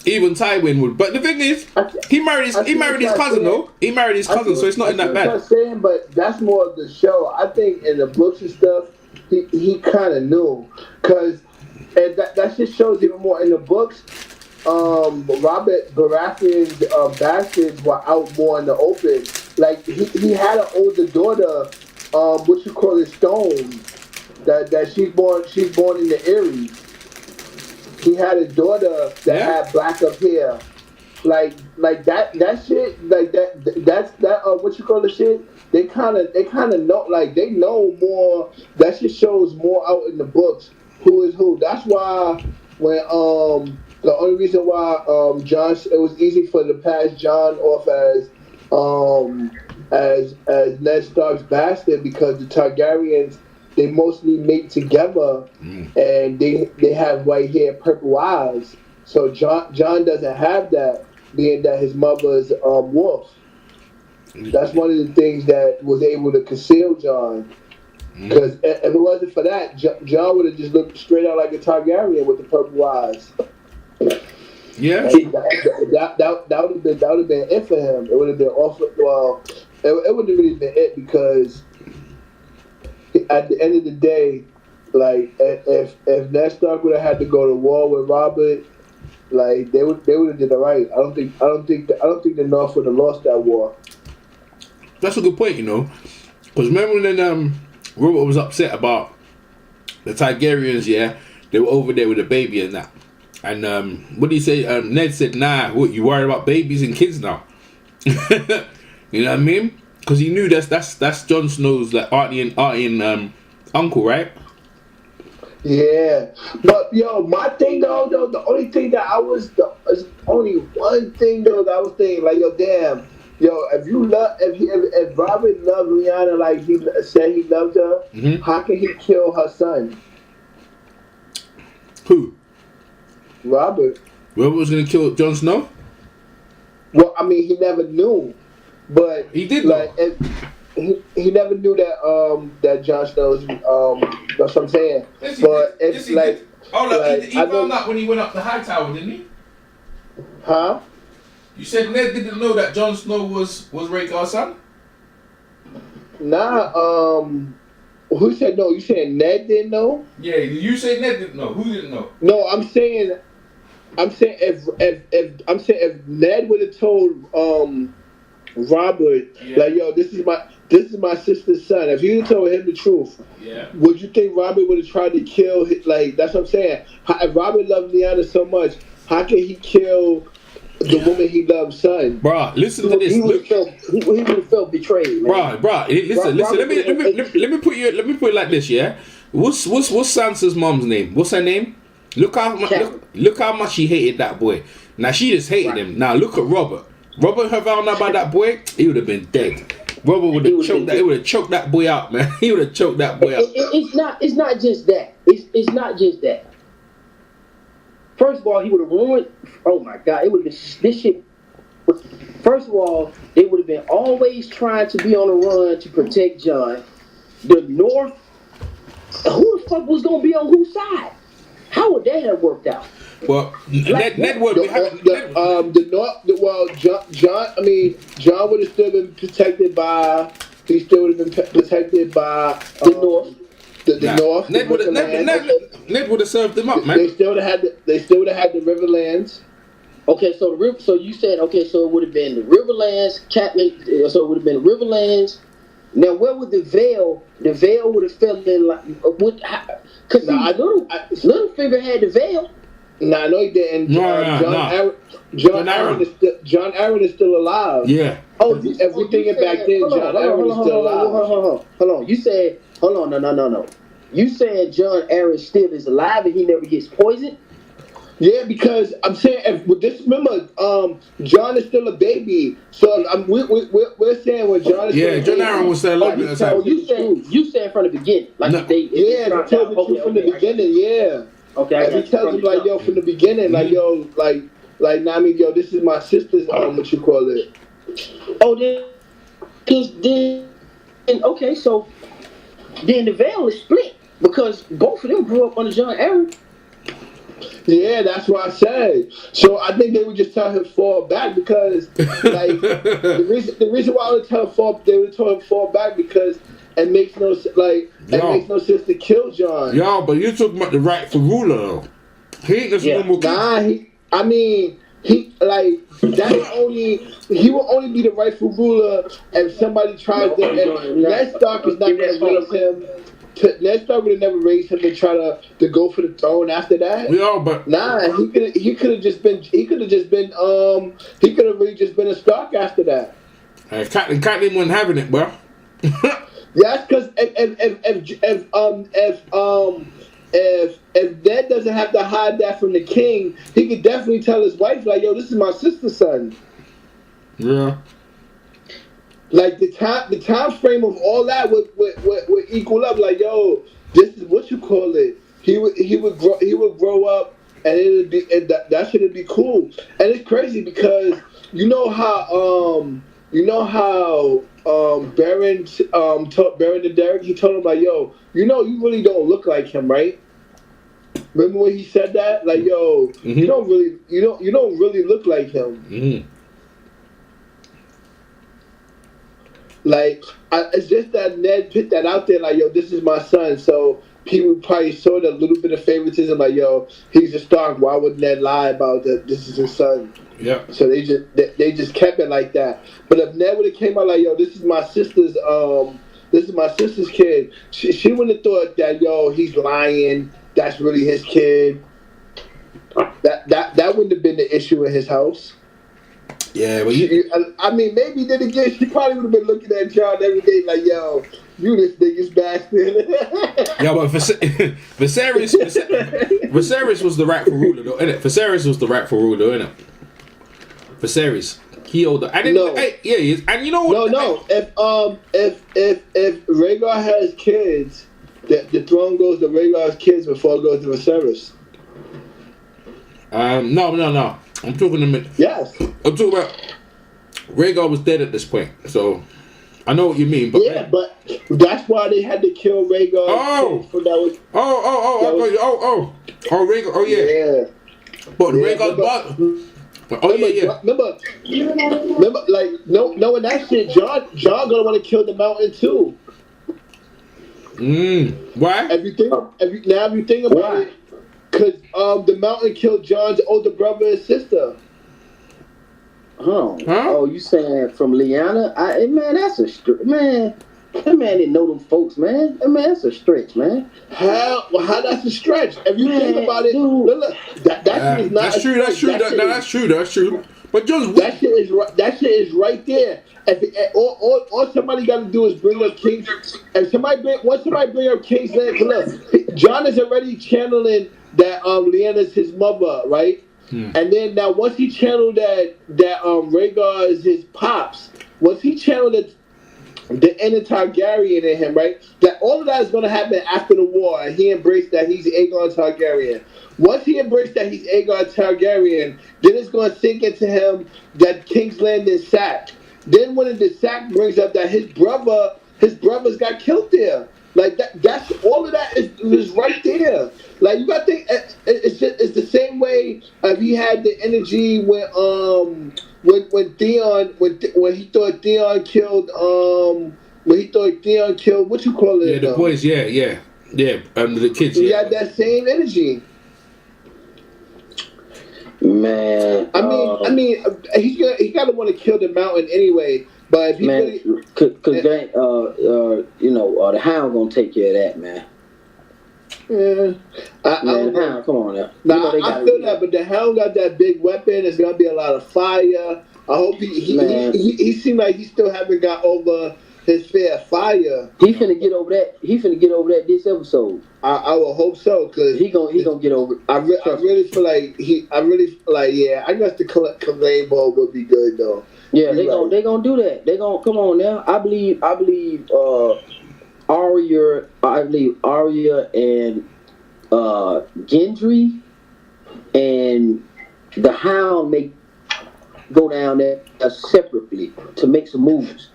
Speaker 3: even Tywin would. But the thing is, he married his cousin though. He married his cousin, so it's not in that bad.
Speaker 4: I'm saying, but that's more of the show. I think in the books and stuff, he kind of knew, and that just shows even more in the books. Robert Baratheon's bastards were out more in the open. Like he had an older daughter, Stone, that she's born in the Aries. He had a daughter that had black up hair. Like that shit, like that's shit. They kinda know, like they know more. That shit shows more out in the books who is who. That's why when the only reason why it was easy for to pass Jon off as Ned Stark's bastard, because the Targaryens, they mostly mate together and they have white hair, purple eyes. So Jon doesn't have that, being that his mother's wolf. That's one of the things that was able to conceal Jon. Because if it wasn't for that, Jon would have just looked straight out like a Targaryen with the purple eyes.
Speaker 3: Yeah,
Speaker 4: that would have been it for him. It would have been awful. Well, it wouldn't have really been it, because at the end of the day, like if Ned Stark would have had to go to war with Robert, like they would have did it right. I don't think the North would have lost that war.
Speaker 3: That's a good point, because remember when Robert was upset about the Targaryens? Yeah, they were over there with a baby and that. And what did he say? Ned said, "Nah, what, you worried about babies and kids now?" You know what I mean? Because he knew that's Jon Snow's like auntie and uncle, right?
Speaker 4: Yeah, but my thing though, the only thing that is only one thing though that I was thinking, like, damn, if Robert loved Lyanna like he said he loved her, how can he kill her son?
Speaker 3: Who?
Speaker 4: Robert
Speaker 3: was gonna kill Jon Snow?
Speaker 4: Well, I mean, he never knew, but
Speaker 3: he did know.
Speaker 4: He never knew that Jon Snow's. That's what I'm saying.
Speaker 3: He found out when he went up the high tower, didn't he?
Speaker 4: Huh?
Speaker 3: You said Ned didn't know that Jon Snow was Rhaegar's son?
Speaker 4: Nah. Who said no? You saying Ned didn't know?
Speaker 3: Yeah, you say Ned didn't know. Who didn't know?
Speaker 4: No, I'm saying if Ned would have told Robert, like, this is my sister's son. If he would have told him the truth, would you think Robert would have tried to kill him? Like, that's what I'm saying. If Robert loved Lyanna so much, how can he kill the woman he loves, son?
Speaker 3: Bruh, listen to this.
Speaker 2: He would have felt betrayed, man.
Speaker 3: Bruh, listen. Let me put it like this, yeah. What's Sansa's mom's name? What's her name? Look how much she hated that boy. Now she just hated him. Now look at Robert. Robert had found out about that boy, he would have been dead. Robert would have choked that. He would have choked that boy out, man. He would have choked that boy out.
Speaker 2: It's not just that. It's not just that. First of all, he would have ruined. Oh my God! It would have been this shit. First of all, they would have been always trying to be on the run to protect Jon. The North. Who the fuck was gonna be on whose side? How would that have worked out?
Speaker 3: Well, Ned would be having
Speaker 4: the North. Well, Jon would have still been protected by. He still would have been protected by
Speaker 2: the North.
Speaker 4: The North.
Speaker 3: Ned would have served them up, man.
Speaker 4: They still would have had the Riverlands.
Speaker 2: Okay, so you said so it would have been the Riverlands, Catman. So it would have been Riverlands. Now, where would the Vale? The Vale would have fell in like because Littlefinger had the Vale.
Speaker 4: Nah, no, he didn't. John Arryn is still alive.
Speaker 3: Yeah.
Speaker 4: Oh, if we thinking back then, John Arryn is still alive.
Speaker 2: Hold on. You said no. You said John Arryn still is alive and he never gets poisoned?
Speaker 4: Yeah, because I'm saying, remember, John is still a baby. So we're saying when John is
Speaker 3: Yeah,
Speaker 4: still a
Speaker 3: John Aaron
Speaker 4: baby,
Speaker 3: was still alive at the
Speaker 2: Oh,
Speaker 3: time.
Speaker 2: you saying from the beginning, like
Speaker 3: No.
Speaker 2: they
Speaker 4: yeah, they told the truth from the beginning, yeah.
Speaker 2: Okay, I
Speaker 4: Like
Speaker 2: got
Speaker 4: he tells
Speaker 2: you.
Speaker 4: him like, yo, from the beginning, like, yo, nah, I mean, yo, this is my sister's, what you call it?
Speaker 2: Oh, then okay, so then the veil is split because both of them grew up under John Aaron.
Speaker 4: Yeah, that's what I said. So I think they would just tell him fall back because, like, the reason why they would tell him fall back because it makes no makes no sense to kill John.
Speaker 3: Yo, but you're talking about the rightful ruler though. He ain't just normal kid.
Speaker 4: Nah, he will only be the rightful ruler if somebody tries to. Ned Stark is not going to raise him. Ned Stark would have never raised him to try to go for the throne after that.
Speaker 3: Yeah, but
Speaker 4: nah, he could have really just been a Stark after that.
Speaker 3: Catelyn wasn't having it, bro.
Speaker 4: That's because if Ned doesn't have to hide that from the king, he could definitely tell his wife like, "Yo, this is my sister's son."
Speaker 3: Yeah.
Speaker 4: Like the time frame of all that would equal up. Like, yo, this is what you call it. He would grow up, and that should be cool. And it's crazy because you know how Baron told Baron and Derek, he told him like, yo, you really don't look like him, right? Remember when he said that? Like, yo, you don't really look like him.
Speaker 3: Mm-hmm.
Speaker 4: Like, it's just that Ned put that out there, like, yo, this is my son. So people probably saw a little bit of favoritism, like, yo, he's a Stark. Why would Ned lie about that? This is his son.
Speaker 3: Yeah.
Speaker 4: So they just kept it like that. But if Ned would have came out like, yo, this is my sister's kid, she wouldn't have thought that, yo, he's lying. That's really his kid. That wouldn't have been the issue in his house.
Speaker 3: Yeah, but
Speaker 4: I mean, maybe then again, she probably would have been looking at John every day like, yo, you this nigga's bastard.
Speaker 3: yeah, but Viserys was the rightful ruler, though, innit? Viserys was the rightful ruler, innit? Viserys, he older. I didn't.
Speaker 4: No.
Speaker 3: Yeah, he is. And you know what?
Speaker 4: No. If Rhaegar has kids, the throne goes to Rhaegar's kids before it goes to Viserys.
Speaker 3: No. I'm talking about.
Speaker 4: Yes.
Speaker 3: I'm talking about. Rhaegar was dead at this point, so I know what you mean. But
Speaker 4: yeah, but that's why they had to kill Rhaegar.
Speaker 3: Oh.
Speaker 4: Rhaegar.
Speaker 3: Oh yeah.
Speaker 4: Yeah.
Speaker 3: But
Speaker 4: yeah,
Speaker 3: Rhaegar's yeah.
Speaker 4: Remember, like, knowing that shit, John gonna want to kill the Mountain too.
Speaker 3: Why?
Speaker 4: If you think about it, because the Mountain killed John's older brother and sister.
Speaker 2: Huh? Oh, you saying from Lyanna? Man, that's a man. That man didn't know them folks, man. That's a stretch, man.
Speaker 4: How that's a stretch? If you think about it, look, that shit is not.
Speaker 3: That's true. That's true. But just
Speaker 4: that shit is right there. All somebody got to do is bring up King's. If once somebody bring up King's Land, look, John is already channeling that Lyanna's his mother, right? And then now once he channeled that Rhaegar is his pops, once he channeled the inner Targaryen in him, right? That all of that is going to happen after the war, and he embraced that he's Aegon Targaryen. Once he embraced that he's Aegon Targaryen, then it's going to sink into him that King's Landing is sacked. Then when the sack brings up that his brothers got killed there. Like that's all of that is right there. Like you got to think it's the same way he had the energy when he thought Theon killed what you call it?
Speaker 3: Yeah, the boys. Yeah. The kids.
Speaker 4: He had that same energy.
Speaker 2: Man,
Speaker 4: I mean, he gotta want to kill the Mountain anyway. But if he the Hound gonna take care of that, man. Yeah,
Speaker 2: the Hound, come on now.
Speaker 4: Nah, I feel that, but the Hound got that big weapon. It's gonna be a lot of fire. I hope he seemed like he still haven't got over his fair fire.
Speaker 2: He finna get over that. He finna get over that this episode.
Speaker 4: I will hope so, cause
Speaker 2: He gonna get over it.
Speaker 4: I really feel like yeah. I guess the conveyor ball would be good though.
Speaker 2: Yeah, they gonna do that. They gonna come on now. I believe Arya and Gendry and the Hound may go down there separately to make some moves.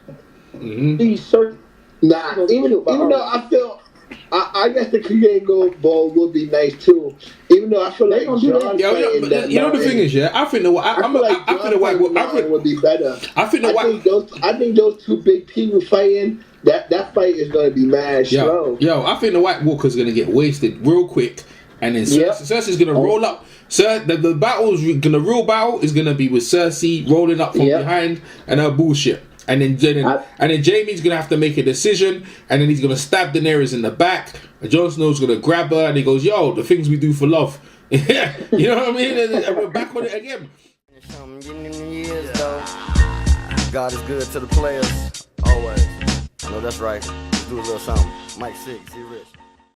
Speaker 2: These certain
Speaker 4: Even though I feel, I guess the conveyor ball would be nice too. Even though I feel like John
Speaker 3: the thing is, I think the White
Speaker 4: would be better.
Speaker 3: I
Speaker 4: think those two big people fighting. That fight is going to be mad slow.
Speaker 3: I think the White Walker's going to get wasted real quick, and then Cersei's going to roll up. The real battle is going to be with Cersei rolling up from behind and her bullshit. And then Jaime's going to have to make a decision, and then he's going to stab Daenerys in the back. And Jon Snow's going to grab her, and he goes, "Yo, the things we do for love." You know what I mean? And we're back on it again.
Speaker 1: God is good to the players, always. I know that's right. Let's do a little something. Mike 6, he rich.